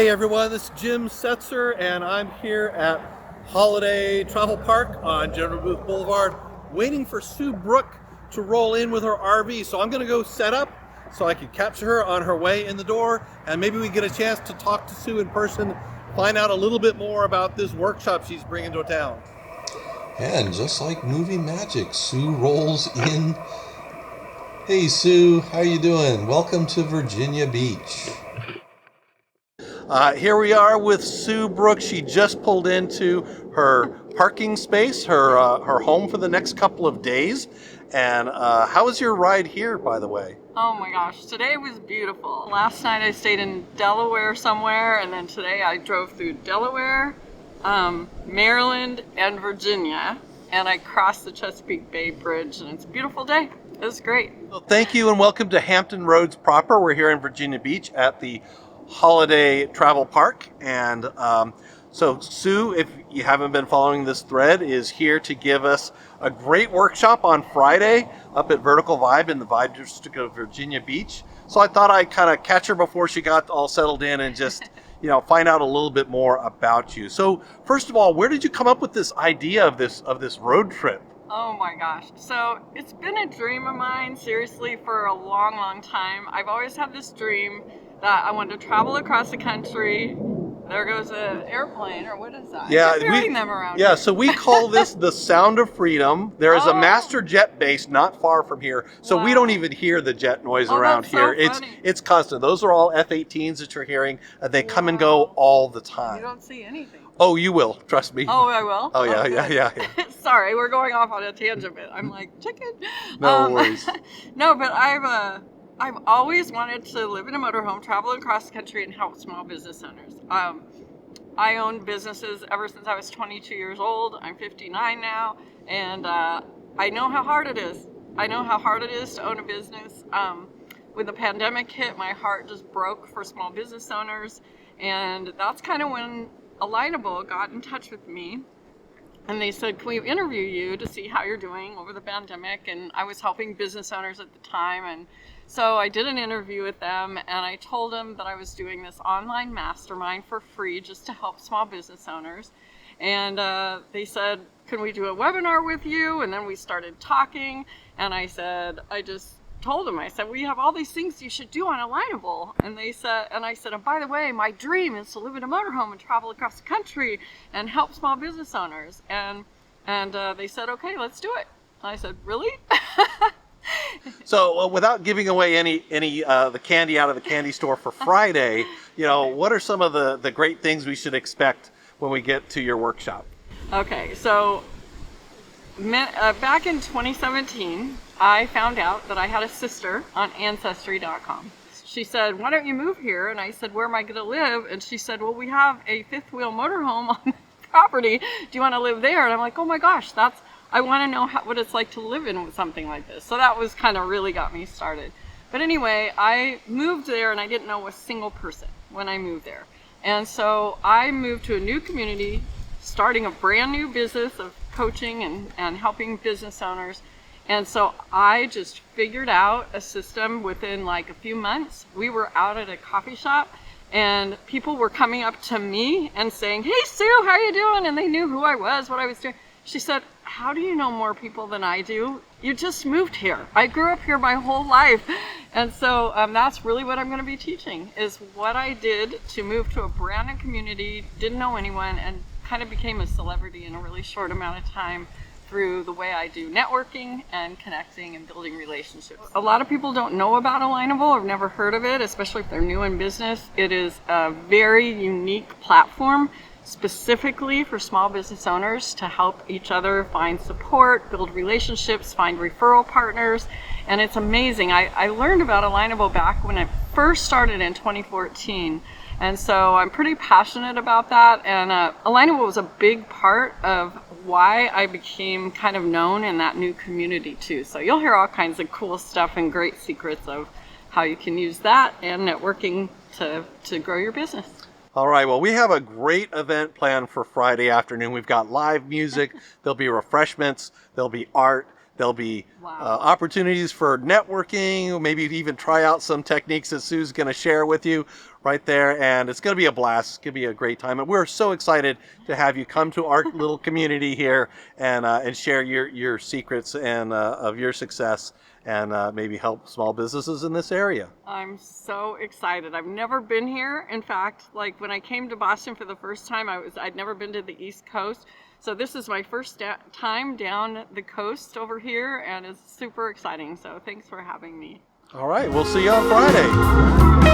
Hey everyone, this is Jim Setzer, and I'm here at Holiday Travel Park on General Booth Boulevard, waiting for Sue Brooke to roll in with her RV. So I'm going to go set up so I can capture her on her way in the door, and maybe we get a chance to talk to Sue in person, find out a little bit more about this workshop she's bringing to town. And just like movie magic, Sue rolls in. Hey Sue, how you doing? Welcome to Virginia Beach. Here we are with Sue Brooke. She just pulled into her parking space, her home for the next couple of days. And how was your ride here, by the way? Oh my gosh, today was beautiful. Last night I stayed in Delaware somewhere, and then today I drove through Delaware, Maryland, and Virginia, and I crossed the Chesapeake Bay Bridge, and it's a beautiful day. It was great. Well, thank you and welcome to Hampton Roads proper. We're here in Virginia Beach at the Holiday Travel Park. And so Sue, if you haven't been following this thread, is here to give us a great workshop on Friday up at Vertical Vibe in the Vibe District of Virginia Beach. So I thought I'd kind of catch her before she got all settled in and just, find out a little bit more about you. So first of all, where did you come up with this idea of this road trip? Oh my gosh. So it's been a dream of mine, seriously, for a long, long time. I've always had this dream that I wanted to travel across the country. There goes an airplane, or what is that? Yeah, I'm hearing them around yeah. here. So we call this the Sound of Freedom. There is a Oh. master jet base not far from here, so we Wow. don't even hear the jet noise Oh, around that's so here. funny. It's constant. Those are all F-18s that you're hearing. They come and go Wow. all the You time. don't see anything. Oh, you will. Trust me. Oh, I will? Oh, yeah, good. yeah. Sorry, we're going off on a tangent, but I'm like, chicken. No worries. No, but I've always wanted to live in a motorhome, travel across the country, and help small business owners. I owned businesses ever since I was 22 years old. I'm 59 now, and I know how hard it is. I know how hard it is to own a business. When the pandemic hit, my heart just broke for small business owners, and that's kind of when Alignable got in touch with me. And they said, can we interview you to see how you're doing over the pandemic? And I was helping business owners at the time. And so I did an interview with them, and I told them that I was doing this online mastermind for free just to help small business owners. And they said, can we do a webinar with you? And then we started talking. And I told them, I said, we have all these things you should do on Alignable. And I said, and by the way, my dream is to live in a motorhome and travel across the country and help small business owners. And they said, okay, let's do it. And I said, really? So without giving away any the candy out of the candy store for Friday, what are some of the great things we should expect when we get to your workshop? Okay, so back in 2017, I found out that I had a sister on Ancestry.com. She said, why don't you move here? And I said, where am I going to live? And she said, well, we have a fifth wheel motorhome on the property. Do you want to live there? And I'm like, oh my gosh, I want to know what it's like to live in with something like this. So that was kind of really got me started. But anyway, I moved there and I didn't know a single person when I moved there. And so I moved to a new community, starting a brand new business of coaching and helping business owners. And so I just figured out a system within like a few months. We were out at a coffee shop and people were coming up to me and saying, hey Sue, how you doing? And they knew who I was, what I was doing. She said, how do you know more people than I do? You just moved here. I grew up here my whole life. And so that's really what I'm going to be teaching, is what I did to move to a brand new community, didn't know anyone, and kind of became a celebrity in a really short amount of time through the way I do networking and connecting and building relationships. A lot of people don't know about Alignable or never heard of it, especially if they're new in business. It is a very unique platform specifically for small business owners to help each other find support, build relationships, find referral partners. And it's amazing. I learned about Alignable back when it first started in 2014. And so I'm pretty passionate about that. And Alignable was a big part of why I became kind of known in that new community too. So you'll hear all kinds of cool stuff and great secrets of how you can use that and networking to grow your business. All right, well, we have a great event planned for Friday afternoon. We've got live music, there'll be refreshments, there'll be art, There'll be Wow. opportunities for networking, maybe even try out some techniques that Sue's going to share with you right there. And it's going to be a blast. It's going to be a great time. And we're so excited to have you come to our little community here and share your secrets and of your success and maybe help small businesses in this area. I'm so excited. I've never been here. In fact, like when I came to Boston for the first time, I'd never been to the East Coast. So this is my first time down the coast over here, and it's super exciting. So thanks for having me. All right, we'll see you on Friday.